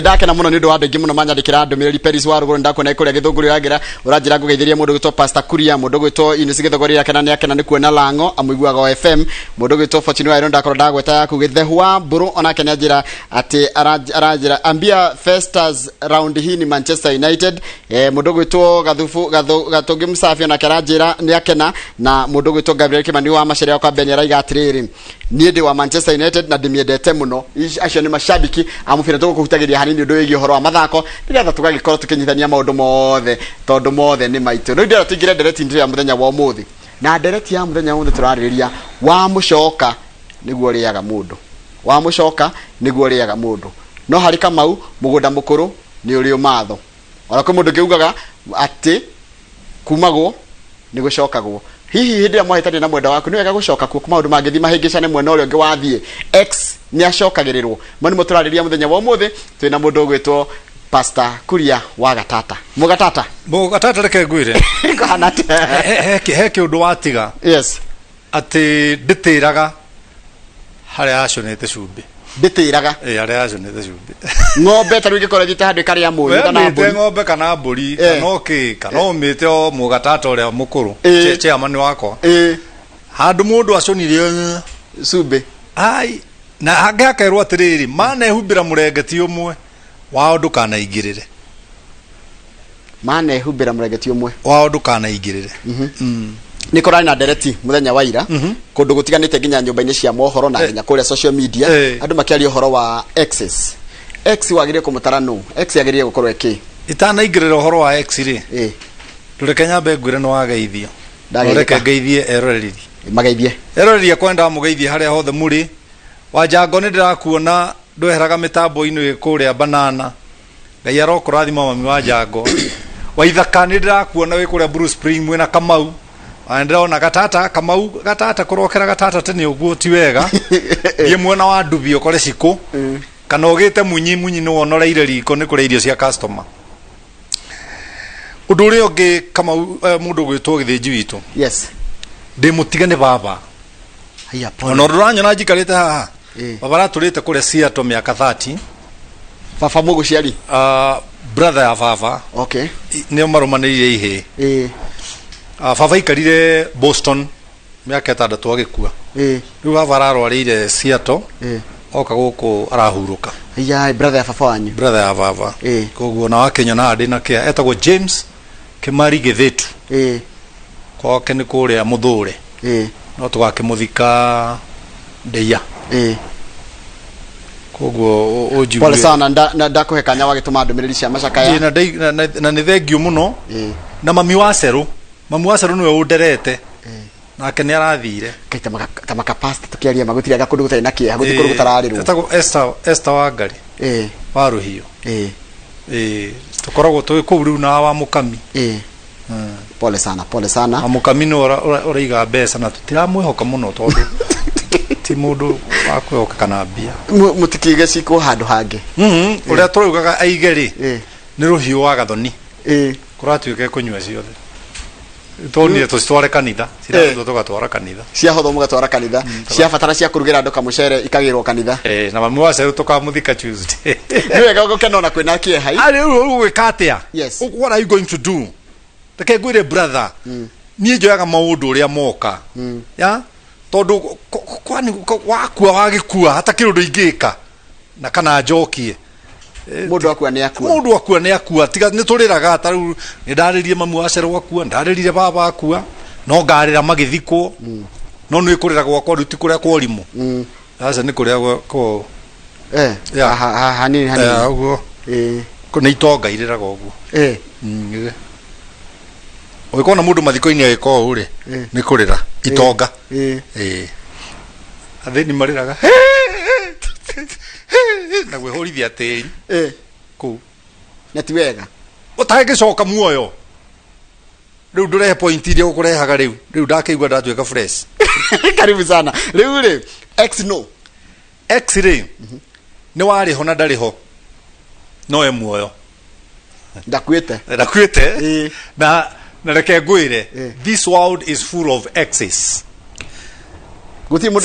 ndakena muno ni ndu wa ndingi muno manyandikira ndumiriri Paris wa ruguru ndakona ikuria githunguri ragira uranjira ngugeithiria mundu gwitwo Pastor Kuria mundu gwitwo Ines githogori yakena ni akena ni kuona lango amuiguaga wa FM mundu gwitwo Fortune wa ironda korwo ndagweta yaku githehwa mburu ona kenya njira ati aranjira ambia Festas round hii ni Manchester United mundu gwitwo gatungi msafi ona karanjira ni akena na mundu gwitwo Gabriel Kimani wa masharia kwa Benya raiga atiriri ni ndi wa Manchester United na ndimiendete muno acio ni mashabiki amufira tukugutagiria hanini ndu wigi horo wa mathako ndiretha tugagikorwo tukinyithania maundu mothe tondu mothe ni maitu no ndira tigire ndereti ndiri ya muthenya wa umuthi na ndereti ya muthenya wa umuthi turariria wamũcoka nĩguo ũrĩaga mũndũ wamũcoka nĩguo ũrĩaga mũndũ no hari Kamau mugunda mukuru ni uri umatho ora ko mundu kiugaga ati kumagwo ni gucokagwo hihi hindi ya mwahitani na mwenda waku ni wega gucoka ku maundu mangithi mahingicane mwena uri ungi wathie X ni acokagirirwo mani muturariria muthenya wa umuthi twina mundu gwitwo Pastor Kuria wa gatata mugatata reke ngwire kanate he kiundu watiga yes ati nditiraga haria aconete cumbi nditiraga haria aconete cumbi ng'ombe taru ngikora thite handu karia muyu kana mburi ng'ombe kana mburi kana umite o mugatata uria mukuru chairman wakwa handu mundu aconirie cumbi ai na hanga akerwo atiriri mana ehumbira murengeti umwe wao ndukanaingirire mana ehumbira murengeti umwe wao ndukanaingirire nikorani na dereti muthenya wa ira kundu gutiganite nginya nyumba-ini cia mohoro na nginya kuria social media andu makiaria uhoro wa X wagire kumutara no X yagirie gukorwo eki itanaingirira uhoro wa X ri tureke nyambe ngwire no wageithio ndoreke ngeithie eroreri magaithie kwenda mugeithie haria hothe muri wajango ni ndirakuona ndweheraga mitambo-ini kuria banana ngai arokurathima mami wa jango waithaka ni ndirakuona wi kuria Blue Spring mwena Kamau androna gatata Kamau gatata kurokera gatata tene uguo ti wega ye mwena wa Ndubi ukore ciko kana ugite munyi no wonoreire riko ni kuria irio cia customer undu uri ungi Kamau mundu gwitwo githinji witu yes ndi mutigane baba haya pole no ruranyona njikarite haha baba raturite kuria Seattle miaka 30 baba mugu ciari brother ya baba okay ni marumanirire ihe baba ikarire Boston miaka 6 agikua riu baba ararwarire Seattle oka guku arahuruka ya brother ya baba wanyu brother ya baba koguo na wakenya na ndi na kia etagwo James Kimari Githitu kwa kene kuria Muthure no tugakimuthika ndeia koguo ujibu pole sana ndakuhekanya wagituma ndumiriri cia macakaya na ni thengio muno na mami wa Ceru niwe underete nake ni arathire kaita makapasta tukiaria magutiraga kundu gutari na kia guti kundu gutararirwo etagwo Esther Wangari wa Ruhio tukoragwo twi kuu riu na wa mukami pole sana mukami no uraiga mbeca na tutiramwihoka muno tondu ti mundu wa kwihoka kana mbia mutikige ciko handu hangi uria turugaga aigeri ni Ruhio wa Gathoni kuratuike kunywa ciothe toni tware kanitha cira tugatwara kanitha cia hotho mugatwara kanitha cia fatara cia kurugira andu kamucere ikagirwo kanitha na mami wa Ceru tukamuthika Tuesday ni wega gukena na kwina kie hai ari gwikatia what are you going to do take gwire brother ni njoyaga maundu uria moka ya tondu kwani wakua wagikua hata kirundu ingika na kana njokie mundu akua ni akua tiga ni turiraga ata riu ni ndaririe mamu wa Ceru akua ndaririe baba akua no ngarira magithikwo no ni kurira gwakwa ruti kuria kwa rimu sasa ni kuria ko hanini uguo kuna itonga iriraga uguo ukona mundu mathiko-ini agiko uri ni kurira itonga athini mariraga na gwihorithia tiri ku na ti wega utagicoka muoyo riu ndurehe point iria ukurehaga riu ndakigwa ndatuika fresh karibu sana riu X ri ni wari ho na ndari ho no muoyo ndakwite na reke ngwire this world is full of exes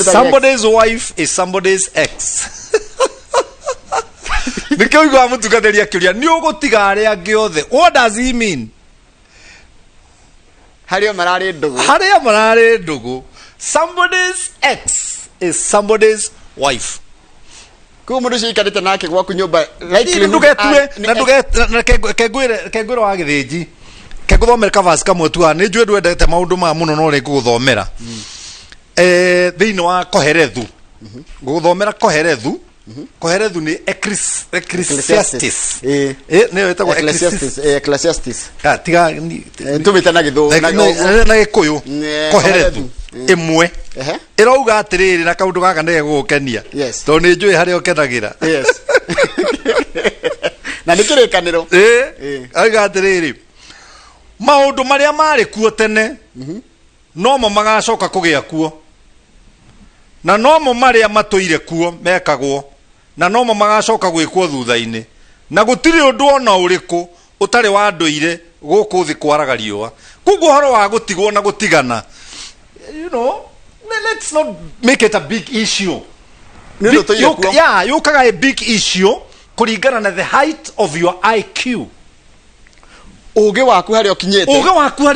somebody's wife is somebody's ex Nikio igwa mutugatheria kiuria ni ugutiga ari angi othe. What does he mean? Haria marari ndugu. Somebody's ex is somebody's wife. Ko mundu cikarite nake gwaku nyumba likely ndugetue na kegwira wa githinji. Keguthomera kavasi kamwe tu ni njue ndwendete maundu ma muno no ri kuguthomera. Thiini wa koherethu. Guthomera koherethu. Koherethu ni Ecclesiastes. Ne wetagwo Ecclesiastes. Tiga tumita na githu na gikuyu. Koherethu imwe. Irauga atiriri na kaundu gaka ndege gukenia. To ni njui haria ukenagira. Na nikirikaniro. Aiga atiriri. Maundu maria mari kuo tene. No mo magacoka kugia kuo. Na no mo maria matuire kuo mekagwo. Na no mo magacoka gwikwo thutha-ini. Na gutiri undu ona uriku utari wa nduire guku thi kwaraga riua. Kuguo horo wa gutigwo na gutigana. You know, let's not make it a big issue. Yukaga a big issue kuringana na the height of your IQ. Uge waku haria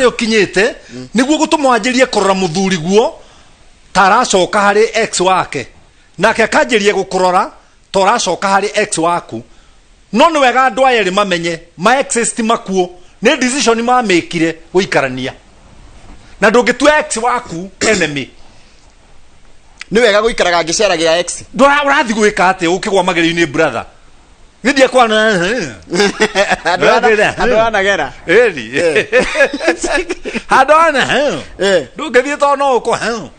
ukinyite niguo gutumwanjirie kurora muthuri guo taracoka hari ex wake nake akanjirie gukurora toracoka hari ex waku no ni wega andu aya ri mamenye ma exist makuo ni decision ma mekire guikarania na ndungitua ex waku enemy ni wega guikaraga ngiceragira ex urathi gwika ate ukigwa magerio-ini brother Ndia kwa na Adwana gera. Adwana. Ndugethi to no ko ha.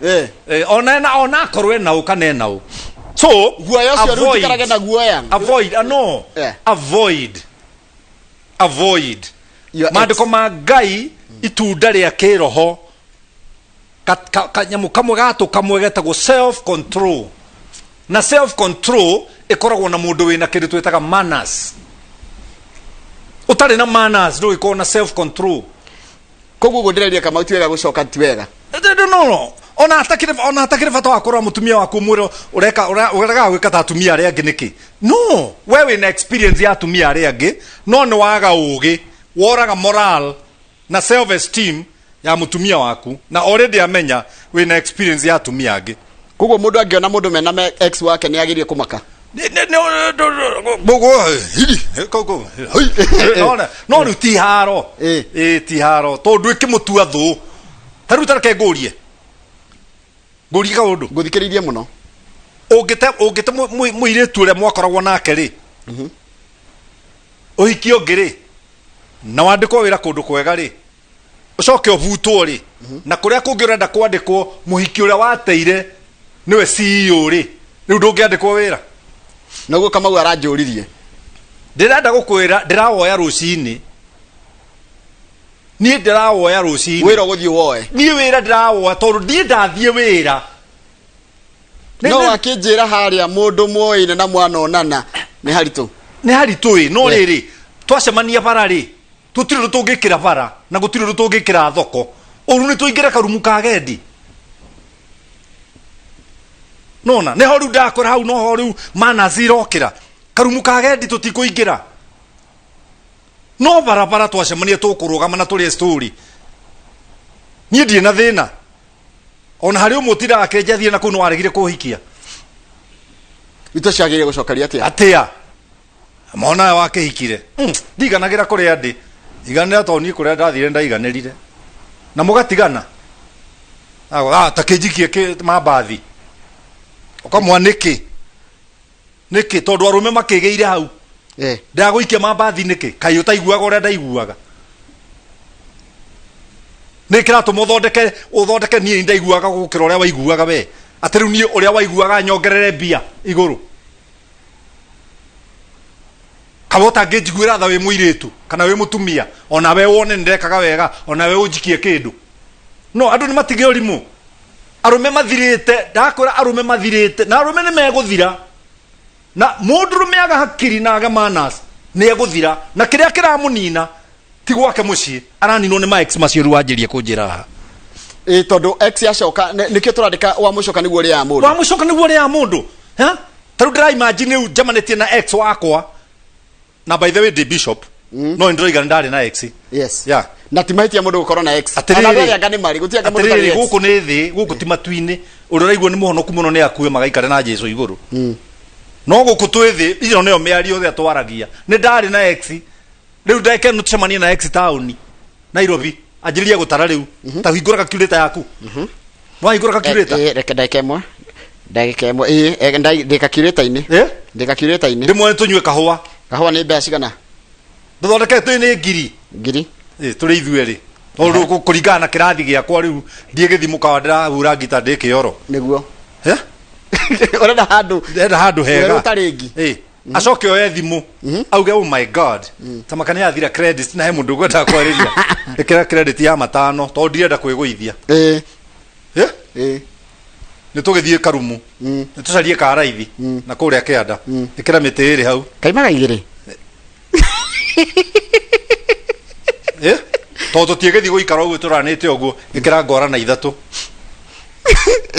Ona korwe na ukane na u. So, guoya cio rutikaraga na guoya. Avoid. Mandiko ma Ngai itunda ria kiroho. Kanyamu kamwe gato kamwe getagwo self control. Na self control ikoragwo na mundu wina kindu twitaga manners. Utari na manners ndu ikona self control. Koguo gondereria kama utiwega gucoka tiwega. No. Ona atakire bata wa korwa mutumia waku mwiro urega gwika ta atumia aria angi niki. No, wewe na experience ya atumia aria angi, no ni waga ugi, woraga moral na self esteem ya mutumia waku na already amenya we na experience ya atumia angi. Koguo mundu angiona mundu mena ex wake ni agirie kumaka. No ruti haro ti haro tondu ikimutua thu taruta ke ngurie ka undu nguthikiririe muno ungite muiretu ure mwakoragwo nake ri uhikio ngiri na wandikwo wira kundu kwega ri ucoke ubutwo ri na kuria kungi urenda kwandikwo muhiki ure wateire niwe CEO ri riu ndungiandikwo wira naguo kama aranjuririe ndirenda gukwira ndirawoya rucini ni ndirawoya rucini wira guthii woe ni wira ndirawoya tondu ndi ndathie wira no akinjira haria mundu moine na mwana onana ni haritu no riri twacemania bara ri tutiri rutungikira bara na gutiri rutungikira thoko uru ni tuingira karumu ka gendi nona ne horu ndakora hau no horu mana zirokira karumu ka gendi tutikuingira no bara twacemania tukurugama na tuli story ni ndie na thina ona hari umutira akenjathie na kuno waregire kuhikia ito ciagire gucokaria atia mona wake hikire ndiganagira kuri andi iganira toni kuria ndathire ndaiganirire na mugatigana takijikie ke mabathi ukamwaniki niki tondu arume makigeire hau ndaguikia mabathi niki kai utaiguaga uria ndaiguaga nikira uthondeke nie ndaiguaga gukira uria waiguaga we atiru nie uria waiguaga nyongerere bia iguru kabota ngejiguira tha we muiritu kana we mutumia ona we wone ndekaga wega ona we unjikie kindu no andu ni matige urimu arume mathirite ndakora arume mathirite na arume ni meguthira na mundu rumeaga hakiri na aga manas ni eguthira na kiria kiramunina ti gwake mucii araninwo ni ma ex macio ruanjirie kunjira ha tondu ex yacoka nikio turandika wamũcoka nĩguo ũrĩaga mũndũ ha taru ndira imagine u jamanitie na ex wakwa na by the way the bishop no ndroiga ndari na ex yes yeah na timaitia mundu gukorwo na ex ona ndari anga ni mari gutianga mundu tari guku ni thi guku ti matuini uriraigwo ni muhonoku muno ni akue magaikare na Jesu iguru no guku twithi ino niyo miari othe atwaragia ni ndari na ex riu ndeke nucemania na ex town Nairobi ajiriria gutara riu ta hingura calculator yaku wahingura calculator reke ndagika imwe ndika calculator-ini ndika calculator-ini ndimwe tunywe kahua ni mbeca cigana ndothondeke tu ni ngiri turi ithueri no kuringana na kirathi giakwa riu ndie githimu kawa ndirahura ngita ndikioro niguo urenda handu hega utaringi acoke oye thimu auge oh my god tamakani yathira credit na he mundu gwenda kwariria ikira credit ya matano to ndirenda kwiguithia ni tugithie karumu ni tucarie karaithi na kuria kianda ikira miti iri hau kaimaga igiri to tutigethi guikara uguo turanite uguo ikira ngora na ithatu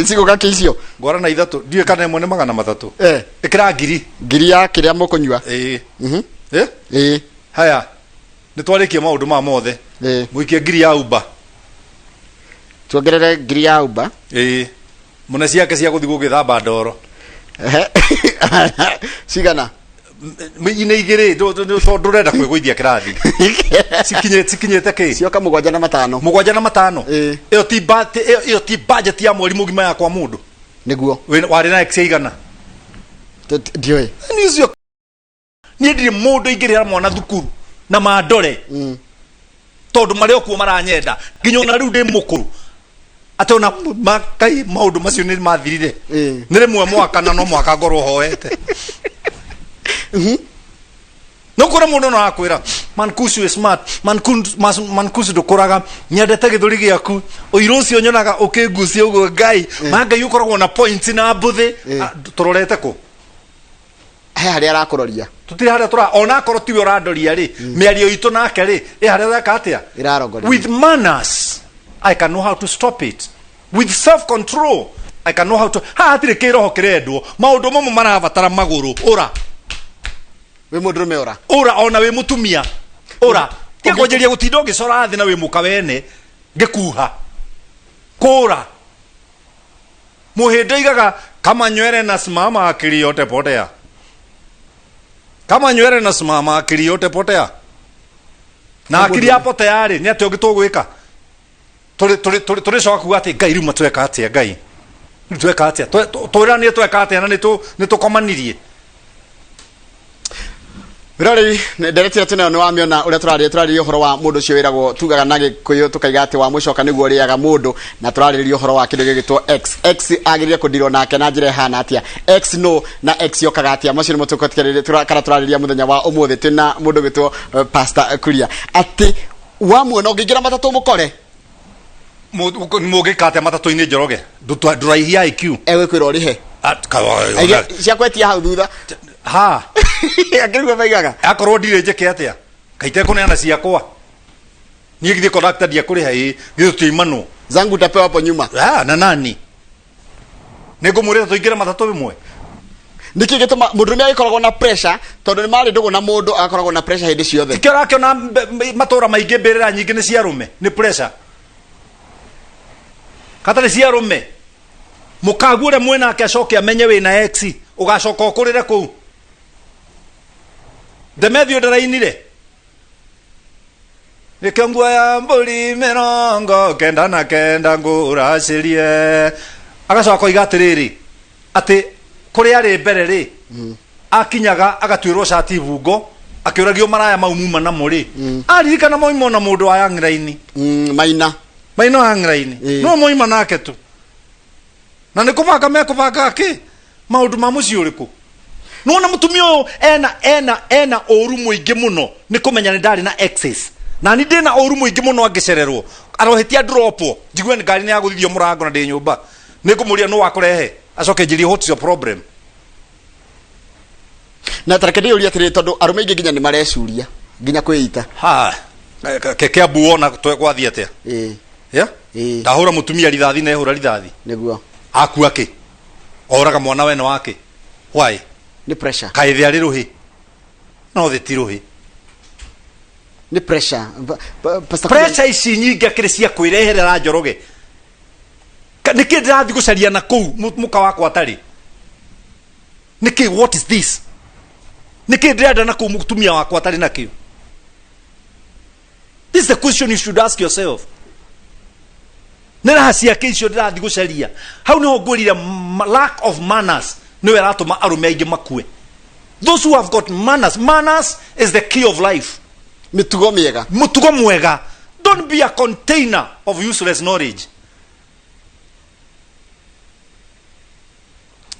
Sigo gake icio ngora na ithatu ndiye kana imwe ni 300 ikira ngiri ya kiria mukunywa haya ni twarikie maundu ma mothe muikie ngiri ya uba tuongerere ngiri ya uba muna ciake cia guthi gugithamba ndoro cigana ine igiri ndurenda kwiguithia kirathi cikinyete ki cioka 7 iyo ti budget ya mweri mugima ya kwa mundu niguo wari na ex igana ndioi nicio ni ndiri mundu ingirira mwana thukuru na mandore tondu mari okuo maranyenda nginya na riu ndi mukuru atona makai maundu macio ni mathirire ni rimwe mwaka na no mwaka ngoro hoete no kura mundu no akwira mankusu is smart mankusu ndukuraga nyendete githuri giaku uirucio nyonaga ukigucia ugo ngai mangai ukoragwo na points na mbuthi turorete ku hari arakuroria tutiri hari tura ona akoro tiwe urandoria ri miario itu nake ri hari weka atia irarongoria with manners I can know how to stop it with self control I can know how to hatire kiroho kirendwo maundu momo marabatara maguru ura we mundu ora ona we mutumia ora tia kwenjeria gutinda ngicora thi na we muka wene ngikuha kura muhinde igaga kama nywele na simama akili yote potea kama nywele na simama akili yote potea na akili hapo tayari ni atio gitugwika turi coka kuga ati ngai riuma tweka atia ngai tweka atia twira ni tweka atia na ni tukomanirie Birari nderetire tene no wamiona uria turari uhoro wa mundu cio wiragwo tugaga na gikuyu tukaiga ati wamũcoka nĩguo ũrĩaga mũndũ na turaririe uhoro wa kindu gigitwo X agiririe kundiro nake na njira hana atia X no na X yokaga atia macio ni mutukotikirire kana turariria muthenya wa umuthi tena mundu gitwo Pastor Kuria ati wamuona ũngĩingira matatu mukore mugikate matatu-ini njoroge nduraihia IQ egwikwira urihe ciakwetia hau thutha ha akirigwo maigaga akorwo ndire njeke atia kaite kuneana ciakwa nie githie conductor dia kuriha githu tuimano zangu utapewa hapo nyuma na nani nigumurira tuingira matatu bimwe niki gituma mundu agikoragwo na pressure tondu ni mari ndugu na mundu akoragwo na pressure hindi ciothe tikira akiona matura maingi mbirira nyingi ni ciarume ni pressure katari ciarume mukagure mwena akiacoke amenye wina ex ugacoka ukurire ku Demethio ndarainire nikengwa ya mburi mirongo kenda na kenda nguracirie agacoka igatiriri ati kuri ari mbere ri akinyaga agatwirwo cati bungo akiuragio maraya maumuma na muri aririkana moimo na mundu wa yangraini maina yangraini no moima nake tu na nikubaka mekubaka aki maundu ma muci uriku nona mutumia ena oru muingi muno ni kumenya ni ndari na excess na ni ndina oru muingi muno angicererwo arohetia dropo njigwe ni ngari ni yaguthithio murango na ndi nyumba ni kumuria no wakurehe acoke njiri what's your problem na tarakedi uria tiri tondu arume ingi nginya ni marecuria nginya kwiita keke abuona twekwathi atia ndahura mutumia rithathi na ehura rithathi niguo akua ki oraga mwana wene wake why ni pressure kaithe ari ruhi no thitiruhi ni pressure pressure ici nyingi akiri cia kwireherera Njoroge niki ndirathi gucaria na kuu muka wakwa atari niki what is this niki ndirenda na kuu mutumia wakwa atari nakio. This is the question you should ask yourself. Nera ciake icio ndirathi gucaria hau niho ngwirire lack of manners niwe ratuma arume aingi makue. Those who have got manners is the key of life. Mitugo mwega. Don't be a container of useless knowledge.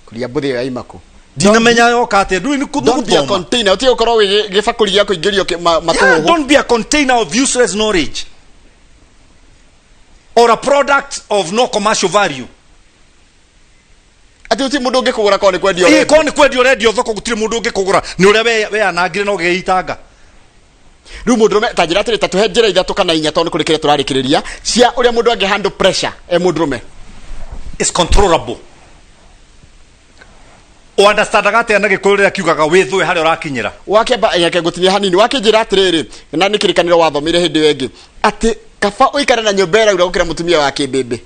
Kuria buthe ya imako dinamenya yoka ate ndui ni don't be a container uti ukorwo wi gifakuri giako ingirio matuho. Don't be a container of useless knowledge or a product of no commercial value. Ati uti mundu ngikugura ko ni kwendio ko ni kwendio radio thoko gutire mundu ngikugura ni uria we anangire no geitanga riu mundu rume tanjira atiri tatuhe njira ithatu kana inya tondu kurikire turarikiriria cia uria mundu angi handle pressure mundu rume is controllable. O understand agate anage kurira kiugaga withwe hari urakinyira wakeba yake gutinia hanini wakinjira atiriri na nikirikaniro wathomire hindi wengi ati kaba uikara na nyumbera ura gukira mutumia wa kibebe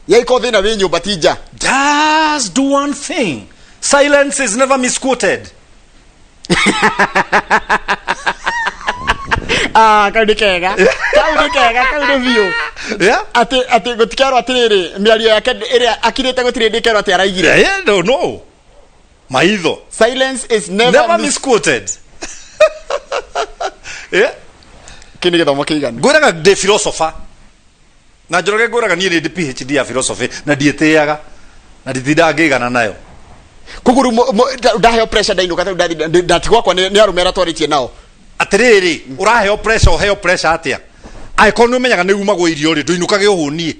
yaiko thina wi nyumba tija. Just do one thing. Silence is never misquoted. Kaudi kega view. Ati gutikaro atiriri miario yake iria akirite gutire ndikero ati araigire. No. Maitho. Silence is never misquoted. Kini githomo kigani. Nguraga de philosopher. Na Njoroge nguraga ni ndi PhD ya philosophy na ndieteaga na ndithinda ngigana nayo. Kuguru ndaheo pressure ndainuka ndatigwa kwa ni arumera twaritie nao. Atiriri uraheo pressure heo pressure atia. Aikonu menyaga ni uma go irio ri nduinukage uhunie.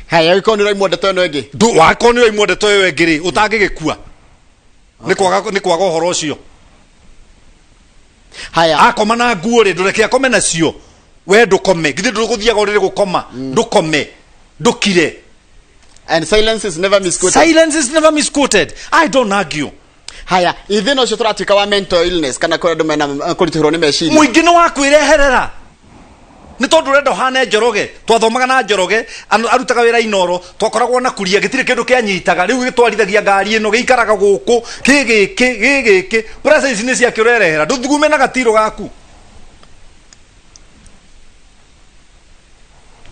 Haya ikonu rai mwende to no engi. Ndu wakonu rai mwende to yo engiri utangigikua. Ni kwaga horo ucio. Haya akoma na nguo ri ndureke akome nacio. We ndukome githĩ ndũgũthiaga ũrĩrĩ gũkoma ndukome ndukire. And silence is never misquoted. Silence is never misquoted. I don't argue. Haya ithino cio turatika wa mental illness kana kũrĩa andũ mena kũritũhĩrwo nĩ meciria mũingĩ nĩ wakwireherera nĩ tondũ ũrenda ũhane Njoroge twathomaga na Njoroge arutaga wĩra Inoro twakoragwo na Kuria gĩtirĩ kĩndũ kĩanyitaga rĩu gĩtwarithagia ngari ĩno gĩikaraga gũkũ gĩkĩ process nĩ ciake ũrerehera ndũthugume na gatiro gaku.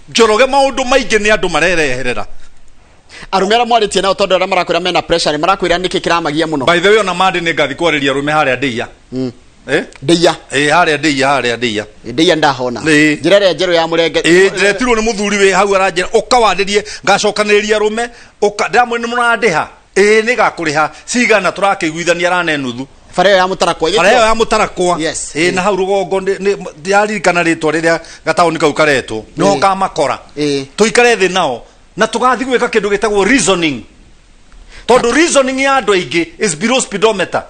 Njoroge maundu maingi ni andu marereherera arumera mwaritie nao tondu ara marakwira mena pressure ni marakwira niki kiramagia muno. By the way ona mandi ni ngathi kwariria arume haria Ndeia Ndeia haria Ndeia ndahona njira ria njeru ya murenge ndiretirwo ni muthuri wi hau aranjira ukawandirie ngacokaniriria arume ndamwe ni murandiha ni gakuriha cigana turakiguithania arane nuthu fareo ya mutarakwa yes na hau rugongo ndiaririkana ritwa riria gataoni kau karetwo no kamakora tuikare thi nao na tugathi gwika kindu gitagwo reasoning tondu reasoning ya andu aingi is below speedometer.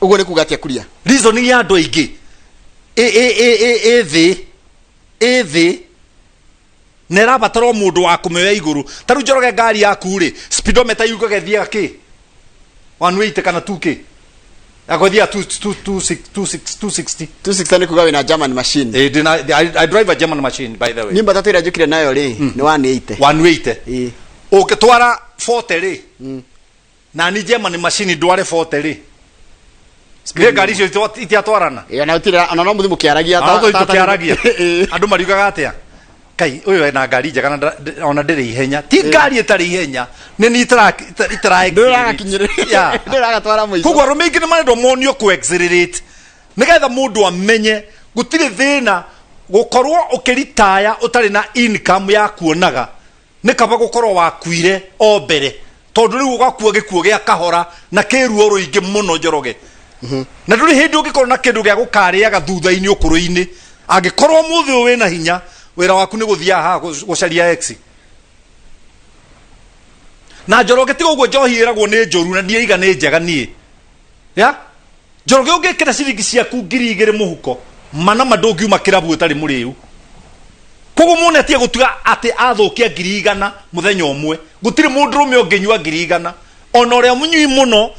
Ugo ni kugatia Kuria reasoning ya andu aingi ethi nera bataro mundu wa kumewa iguru taru Njoroge ngari yaku ri speedometer yugaga thiaga ki 180 kana 2k akothia 260 ni kuga wina German machine. I drive a German machine by the way. Nimba tatira jukire nayo ri ni 180 ukitwara 40 ri na ni German machine ndware 40 ri speed gari cio itiatwarana na utira ana no muthimu kiaragia andu mariugaga atia kai uyu ena ngari njega na ona ndiri ihenya ti ngari itari ihenya ni itara kinyire gatwara muico kugwa rumingi ni marendo monio ku accelerate nigetha mundu amenye gutire thina gukorwo ukiritaya utari na income ya kuonaga ni kaba gukorwo wakuire o mbere tondu riu ugakua gikuo gia kahora na kiruo ruingi muno Njoroge na nduri hindi ugikorwo na kindu gia gukariaga thutha-ini ukuru-ini angikorwo muthi we na hinya wira waku ni guthia ha gucaria Ex na Njoroge tiga uguo njohi iragwo ni njoru na nie iga ni njega nie Njoroge ungikira ciringi ciaku 2,000 muhuko mana mandungiuma kirabu utari muriu koguo mune atie gutuga ati athukia 100,000 muthenya umwe gutiri mundu rume unginyua 100,000 ona uria munyui muno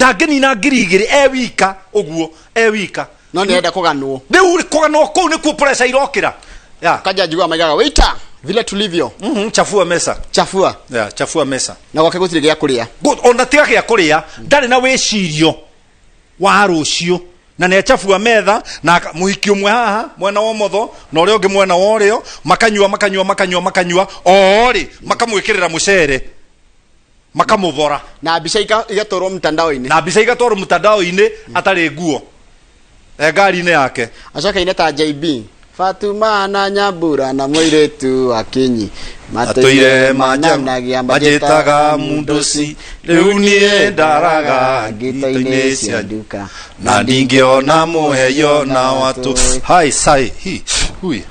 ndangenina ngiri igiri wika uguo wika no nĩ enda kũganwo rĩu kũganwo kũu nĩkuo pressure irokĩra kaja njigua maigaga waiter vile tulivyo chafua mesa chafua mesa na gwake gũtirĩ gĩa kũrĩa ona tiga gĩa kũrĩa ndarĩ na wĩcirio wa rũciũ na nĩ chafua metha na mũhiki ũmwe haha mwena wa ũmotho na ũrĩa ũngĩ mwena wa ũrĩo makanyua orĩ makamwĩkĩrĩra mũcere makamũvora na mbica igatwarwo mtandao-inĩ atarĩ nguo ngari-inĩ yake acoka-inĩ ta JB Fatuma na Nyambura na mũirĩtu akinyi matũire manjanagia majĩtaga mundosi rĩu niĩ ndaraga ngito-inĩ cia nduka na ndingĩona mũheyo na watu hai sai hi hui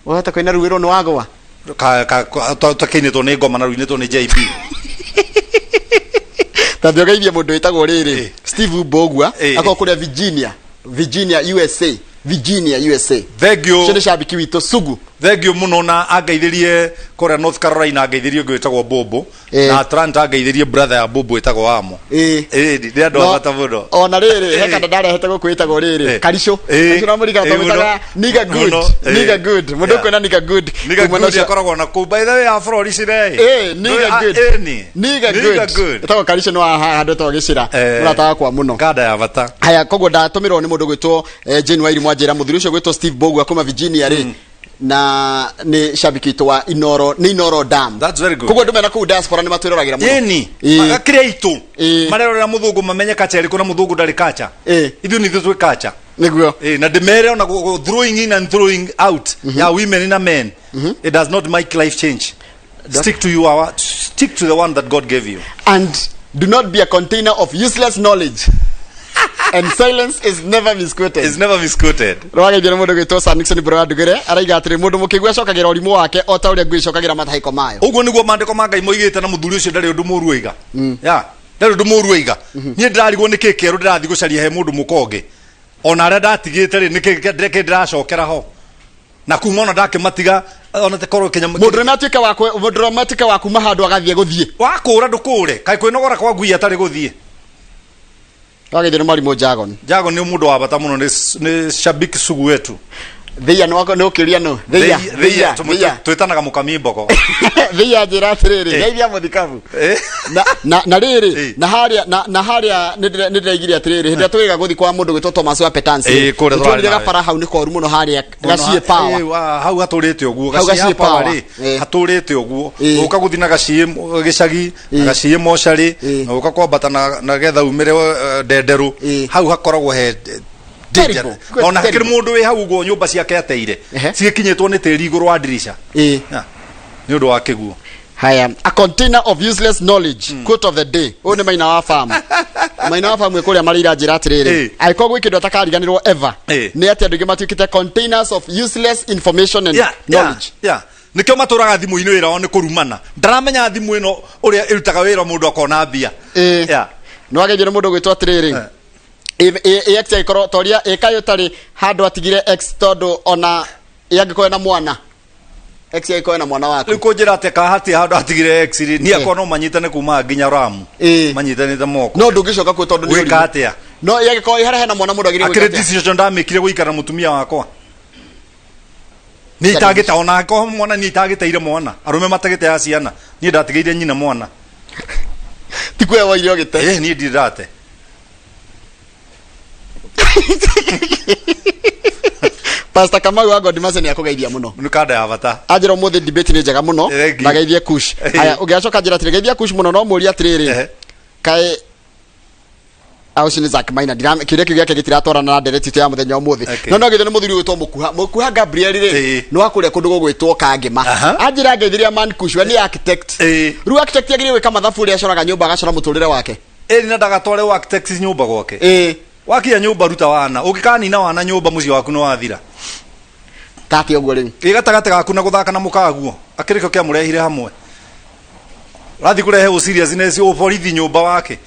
wahota kũina rũĩ nĩ wagwa tũtakĩinĩtwo nĩ ngoma na rũinĩtwo nĩ JB tondũ ũgeithia mũndũ wĩtagwo rĩrĩ Steve Bogua akorwo kũrĩa Virginia USA thengio nĩ shabiki witũ sugu thengio mũno na angeithĩrie kũrĩa North Carolina angeithĩrie ũngĩ wĩtagwo Bobo na Atlanta angeithĩrie brother ya Bobo wĩtagwo Amo nĩ andũ abata mũno ona rĩrĩ he kanda ndarehete gũkũ wĩtagwo rĩrĩ Karisho na mũriga tũmĩtaga nigga good mũndũ kwĩna nigga good akoragwo na kũu by the way Florida nigga good ĩtagwo Karisho no handũ to gĩcira ũrataga kwa mũno kanda ya bata haya koguo ndatũmĩrwo nĩ mũndũ gwĩtwo January Mwanjĩra mũthuri ũcio gwĩtwo Steve Bogua kuma Virginia rĩ na nĩ shabiki witũ wa Inoro Dam. That's very good. Koguo ndũmena kũu diaspora nĩ matwĩroragĩra mũno. Yeni magakĩrĩa itũ marerorera mũthũngũ mamenye kacha ĩrĩkũ na mũthũngũ ndarĩ kacha ithuĩ nĩ twĩ kacha nĩguo na ndĩmere ona throwing in and throwing out ya women and men it does not make life change. Stick to the one that God gave you and do not be a container of useless knowledge. And silence is never misquoted. Rwagĩthĩre mũndũ gwĩtwo Sanixon Bro Ndugere araiga atĩrĩ mũndũ mũkĩgwa acokagĩra ũrimũ wake o ta ũrĩa ngui icokagĩra mathaiko mayo. Ũguo nĩguo mandĩko ma Ngai moigĩte na mũthuri ũcio ndarĩ ũndũ mũru oiga. Ndarĩ ũndũ mũru oiga. Niĩ ndarigwo nĩ kĩĩ kĩerũ ndĩrathiĩ gũcaria he mũndũ mũkonge. Ona arĩa ndatigĩte rĩ nĩ kĩĩ ndĩracokera ho. Na kuma ona ndakĩmatiga ona tekorwo Kenya mũndũ matuĩke wa kuma handũ agathiĩ gũthiĩ. Wakũra ndũkũre. Kaĩ kwĩnogora kwa ngui atarĩ gũthiĩ. Rwagĩthĩre Mwarimũ Jagon nĩ mũndũ wa bata mũno nĩ shabiki sugu wetu Thia nĩ ũkĩria no Thia twĩtanaga mũkami mboko Thia njĩra atĩrĩrĩ geithia mũthikabu na rĩrĩ na harĩa nĩ ndĩraigire atĩrĩrĩ hĩndĩ twĩga gũthi kwa mũndũ gwĩtwo Thomas wa Petansi tũrĩrĩ gabara hau nĩ koru mũno harĩa gaciĩ power hau hatũrĩte ũguo gaciĩ power hatũrĩte ũguo ũka gũthi na gaciĩ gĩcagi gaciĩ mocarĩ ũka kwambata na getha umĩre ndenderũ hau hakoragwo he ona hakĩrĩ mũndũ wĩ hau ũguo nyũmba ciake ateire cigĩkinyĩtwo nĩ tĩri igũrũ wa dirisha nĩ ũndũ wa kĩguo. Haya, a container of useless knowledge quote of the day ũyũ nĩ Maina wa Farm Maina wa Farm kũrĩa marĩra njĩra atĩrĩrĩ angĩkorwo gwĩ kĩndũ atakariganĩrwo ever nĩ atĩ andũ aingĩ matuĩkĩte containers of useless information and knowledge. Nĩkĩo matũraga thimũ-inĩ wĩra wao nĩ kũrumana ndaramenya thimũ ĩno ũrĩa ĩrutaga wĩra mũndũ akona mbia nĩwagĩthĩre mũndũ gwĩtwo atĩrĩrĩ Ex ikorwo toria ekayo tari handũ atigire Ex tondũ ona yangĩkorwo na mwana Ex ikorwo na mwana wake rĩu njĩra ateka hati handũ atigire Ex ni akona no manyitane kuma nginya Ramu manyitanĩte moko no ndũngĩcoka kwĩ tondũ nĩ wĩka atĩa no yangĩkorwo ihara hena mwana mũndũ agĩrĩire gwĩka atĩa decision ndamĩkire gũikara mũtumia wakwa nĩ itagĩta ona ko mwana nĩ itagĩteire mwana arũme matagĩte ya ciana niĩ ndatigĩire nyina mwana tikwe wa irio gĩte niĩ ndirate Pastor Kamau wa God Masen yakugeithia muno nĩ kanda ya bata ajira mũthĩ debate nĩ njega muno na geithie Kush haya ũngĩacoka njĩra atĩrĩ geithia Kush muno no mũria atĩrĩrĩ kaĩ aucini Zack Maina kĩrĩa kĩu gĩake gĩtiratwarana na ndereti ya mũthenya ũmũthĩ no gĩthe nĩ mũthuri gwĩtwo mũkuha Gabriel rĩ no akũrĩa kũndũ gwĩtwo Kangema ajira geithiria man Kush we nĩ architect rĩu architect agĩrĩire gwĩka mathabu ũrĩa acoraga nyũmba agacora mũtũrĩre wake na ndagatware architect nyũmba gwake wakia nyũmba ruta wana ũngĩkanina wana nyũmba mũciĩ waku no wathira tati ũguo rĩu gatagatĩ gaku na gũthaka na mũkaguo akĩrĩko kĩa mũrehire hamwe rathi kũrehe o seriousness o borithi nyũmba wake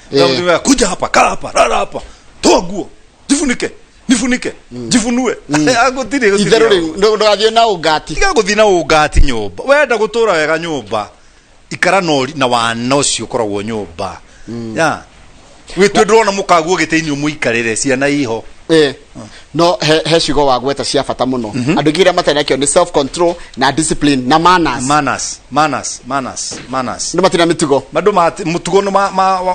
kuja hapa kaa hapa rara hapa toa nguo nifunike jifunue agũtirĩ itherũ rĩu ndũgathiĩ na ũngati tiga gũthiĩ na ũngati nyũmba wenda gũtũra wega nyũmba ikara na wana ũcio ũkoragwo nyũmba witwe ndrona mukaguo giteini umuikarire ciana iho no he cigo wa gweta cia bata muno andu gira matena kio ni self control na discipline na manners ndu matina mitugo mandu mutugo no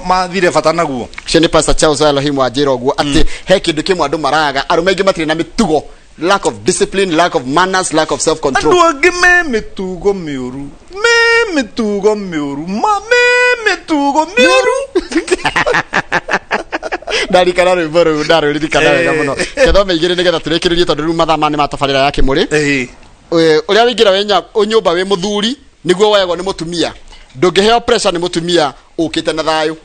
mathire bata naguo sheni pastor Charles Elohim wa njira oguo ati he kindu kimwe andu maraga arume ingi matire na mitugo lack of discipline, lack of manners, lack of self control. Andu agi mitugo miuru Dari kana ri boru daru ri kana wega muno ketho meigire nigetha turekirerie tondu ru mathama ni matabarira yake muri uria wingira wenya unyumba we muthuri niguo wego ni mutumia ndungiheo pressure ni mutumia ukite na thayu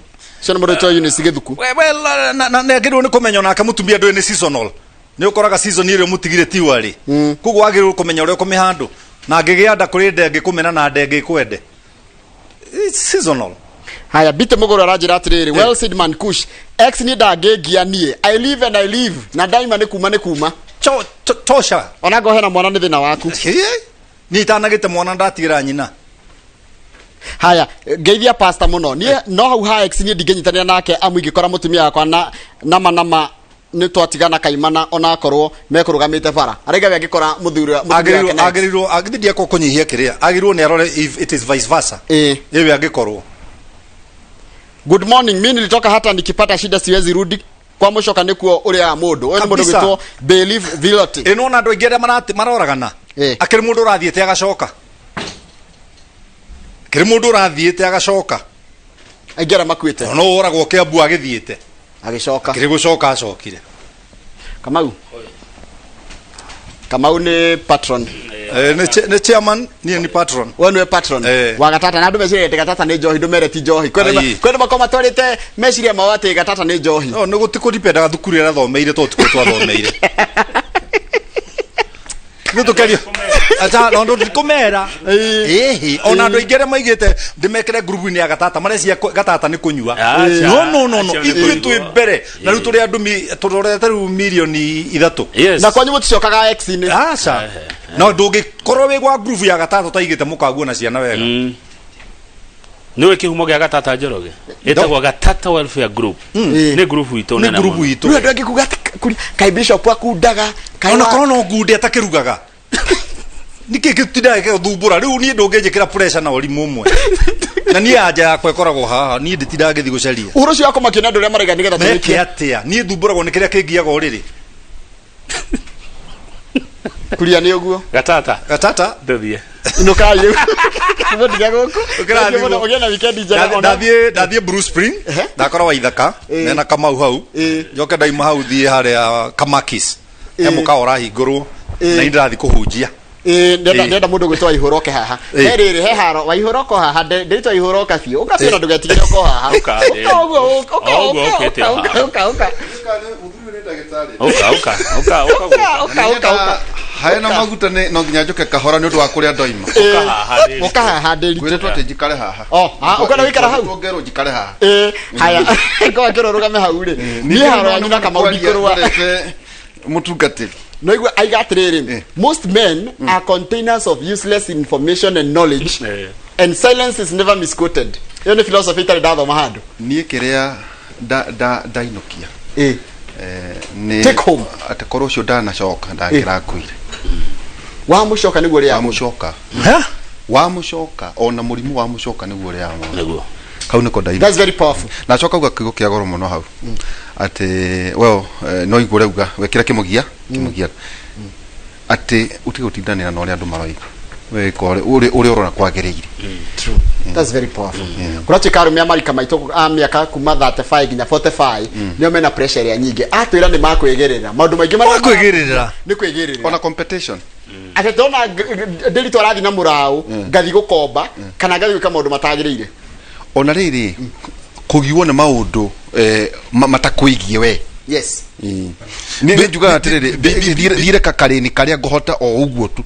cio mundu to unit githuku well na ngirwo ni kumenya nake mutumia ndu ni seasonal ni ukoraga season ile mutigire tiwari kugo agirwo kumenya uria kumihandu na ngigianda kuri ndenge kumena na ndenge kwende it's seasonal. Haya bite mugoro arajira atiriri well said man kush ex ni ndagegia nie I live and I live na daima ni kuma tosha onago hena mwana ni thina waku ni tanagite mwana ndatigira nyina. Haya geithia pastor muno ni no hau ha ex ni ndingenyitania nake amuigi kora mutumia yakwa na nama ni twatigana kaimana ona korwo mekurugamite bara arega we ngikora muthuri agirirwo agithia ko kunyihia kiria agirwo ni arore if it is vice versa ewe agikorwo. Good morning, mimi nilitoka hata nikipata shida siwezi rudi kwa mũcoka nĩkuo ũrĩaga mũndũ wewe nĩ mũndũ gwĩtwo believe viloti ĩno andũ aingĩ arĩa maroragana akĩrĩ mũndũ ũrathiĩte agacoka akĩrĩ mũndũ ũrathiĩte agacoka aingĩ arĩa makuĩte no ũragwo Kĩambu agĩthiĩte agĩcoka akĩrĩ gũcoka acokire. Kamau ni patron ne chairman ni patron wewe ni patron wa gatata na ndu meciria gatata ni njohi ndu mere ti njohi kwenda makoma twarite meciria mawate gatata ni njohi no ni gutikuripendaga thukuru ya thomeire to tuko twathomeire ni tukerio ata no ndu tikomera ona ndu ingere maigite ndimekere group ni ya gatata marecia gatata ni kunyua no ithu twi mbere na ru turi andu turorete ru milioni 3 na kwanyu muticokaga ex ni aca no ndungikorwo wi gwa group ya gatata taigite mukaguo na ciana wega niwe kihumo gya gatata njoroge etagwo gatata welfare group ni group itu na group itu ndu ngikuga kai bishop akundaga kai ona kono ngundi atakirugaga niki gitida ke thumbura riu ni ndungejekira pressure na ori mumwe na ni aja yakwa ikoragwo haha ni nditida githi gucaria uhoro cio akoma kina ndu ria maraiga nigetha tumekia atia ni thumburagwo ni kiria kingiaga oriri Kuria ni uguo gatata ndithie inukai ndiga guku ukira ogena weekend njega ndathie Bruce Spring ndakora wa ithaka na Kamau hau njoke ndaima hau thie haria Kamakis emuka orahingurwo na indathi kuhunjia ndenda mundu gwitwa ihoroke haha heriri he haro wa ihoroko haha nditwa ihoroka biu ukacira ndugetigire uko haha uka haena maguta ne no nginya njoke kahora ni undu wa kuria ndoima ukahaha ndiri gwitwa te njikare haha ukana wikara hau ongerwo njikare haha haya kwa ngero rugame hau ri ni haro ya nyina kama udikorwa mutungatiri no igwa aiga atiriri most men are containers of useless information and knowledge and silence is never misquoted iyo ni philosophy tari ndathoma handu nie kiria ndainokia ni take home atakorwo cio ndanacoka ndagira kuire wa mucoka niguo ria mucoka wa mucoka ona murimu wa mucoka niguo ria niguo kau niko ndaina that's very powerful na coka uga kigo kia goro muno hau ati well no igure uga wekira kimugia ati utigotindanira na uri andu maroiga we kore uri urona kwagiriire true that's very powerful kurati karu America maito miaka kuma 35 nginya 45 nio mena pressure ya nyingi atwira ni makwegerera maundu maingi makwegerera ni kwegerera ona competition ate tona ndeli twarathi na murao ngathi gukomba kana ngathi gwika maundu matagiriire ona riri kugiwo na maundu matakwigie we yes ni njuga atiriri thire kakareni karia ngohota o uguo tu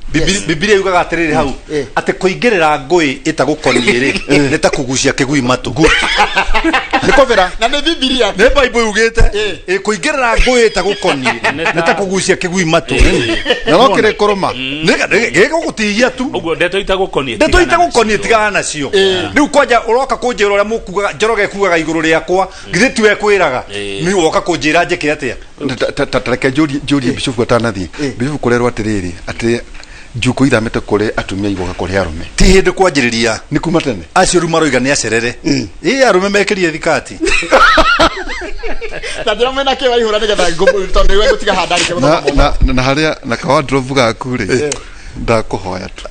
Biblia yugaga atiriri hau ati kuingirira ngui itagukonie ri ni ta kugucia kigui matu nikobera na ni Biblia ne Bible yugite kuingirira ngui itagukonie ni ta kugucia kigui matu na no kire koroma gego gutigia tu uguo ndeto itagukonie tigana nacio riu kwanja uroka kunjira uria mukugaga Njoroge kugaga iguru riakwa ngithitu ekwiraga ni woka kunjira njeke atia tareke jori bishop atanathie bishop kurerwa atiriri ati njuko ithamete kure atumia igoka kure arume ti hindi kwanjiriria ni kuma tene acio ru maroiga ni acerere arume mekirie thikati tandira mena ke waihura nigetha ngumbu tondu wewe gutiga handari ke na haria na kawa drove gaku ri ndakuhoya tu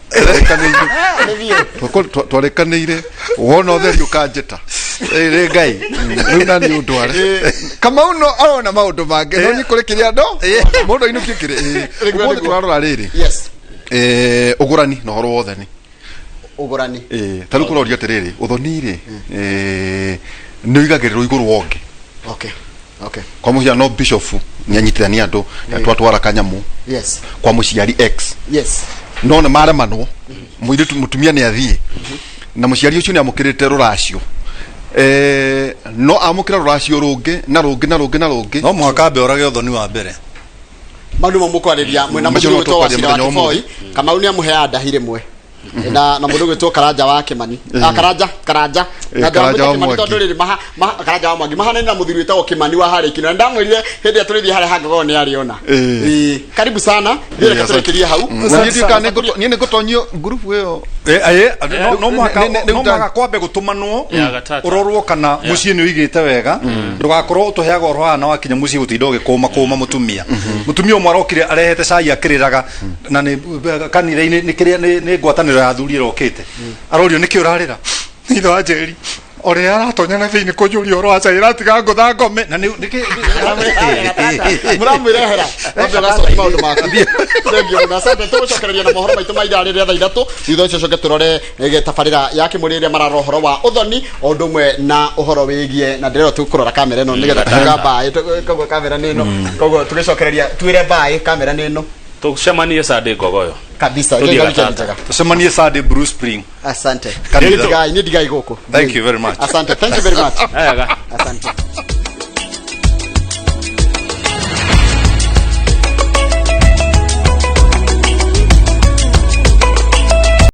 twarekanĩire wona ũtheri ũkanjĩta ĩ ngai rĩu na nĩ ũndũ arĩ Kamau no arona maũndũ mangĩ no nĩ kũrĩ kĩrĩa ndo mũndũ ainũkie kĩrĩ ũmũthĩ tũrarora rĩrĩ ũgũrani na ũhoro wa ũthoni ũgũrani ta rĩu kũroria atĩrĩrĩ ũthoni rĩ nĩ ũigagĩrĩrwo igũrũ wa ũngĩ okay kwa mũhiano bishop nĩ anyitithania andũ twatwara kanyamu kwa mũciari X no nĩ maremanwo mũirĩtu mũtumia nĩ athiĩ na mũciari ũcio nĩ amũkĩrĩte rũracio no amũkĩra rũracio rũngĩ na rũngĩ no mwaka mbe orage ũthoni wa mbere maũndũ mamũkwarĩria mwena mũciĩ witũ wa Cira wa Kiboi Kamau nĩ amũheaga ndahi rĩmwe na mũndũ gwĩtwo Karanja wa Kĩmani Karanja wa Kĩmani tondũ rĩrĩ Karanja wa Mwangi mahana na mũthuri wĩtagwo Kĩmani wa harĩ kino ndamwĩrire hĩndĩ ya tũrĩthie harĩa hangagwo nĩ ariona karibu sana ndireka tũrekerie hau niĩ nĩ ngũtonyio group ĩyo no mwaka kwambe gũtũmanwo ũrorwo kana mũciĩ nĩ ũigĩte wega ndũgakorwo ũtũheaga ũhoro hana wakinya mũciĩ gũtinda ũgĩkũma mũtumia ũmwe arokire arehete cai akĩrĩraga na nĩ kanitha-inĩ nĩ kĩrĩa nĩ ngwatanĩro ya athuri ĩrokĩte arorio nĩkĩ ũrarĩra ithe wa Njeri oria aratonya na thĩinĩ kũnjũria ũhoro wa Caira tiga ngũtha ngome na nĩkĩ mũramwĩrehera ndagacokia maũndũ maku thengio na asante tũgũcokereria na mohoro maitũ ma idaa rĩrĩa thaa ithatũ thutha ũcio coke tũrore tabarĩra ya Kĩmũrĩ ĩrĩa marara ũhoro wa ũthoni o ũndũ ũmwe na ũhoro wĩgiĩ na ndĩrero tũkũrora kamera ĩno nĩgetha tuga mbaĩ koguo kamera nĩ ĩno koguo tũgĩcokereria twĩre mbaĩ kamera nĩ ĩno tucemanie Sunday ngogoyo kabisa tucemanie Sunday Blue Spring asante ni digai goko thank you very much asante thank you very much asante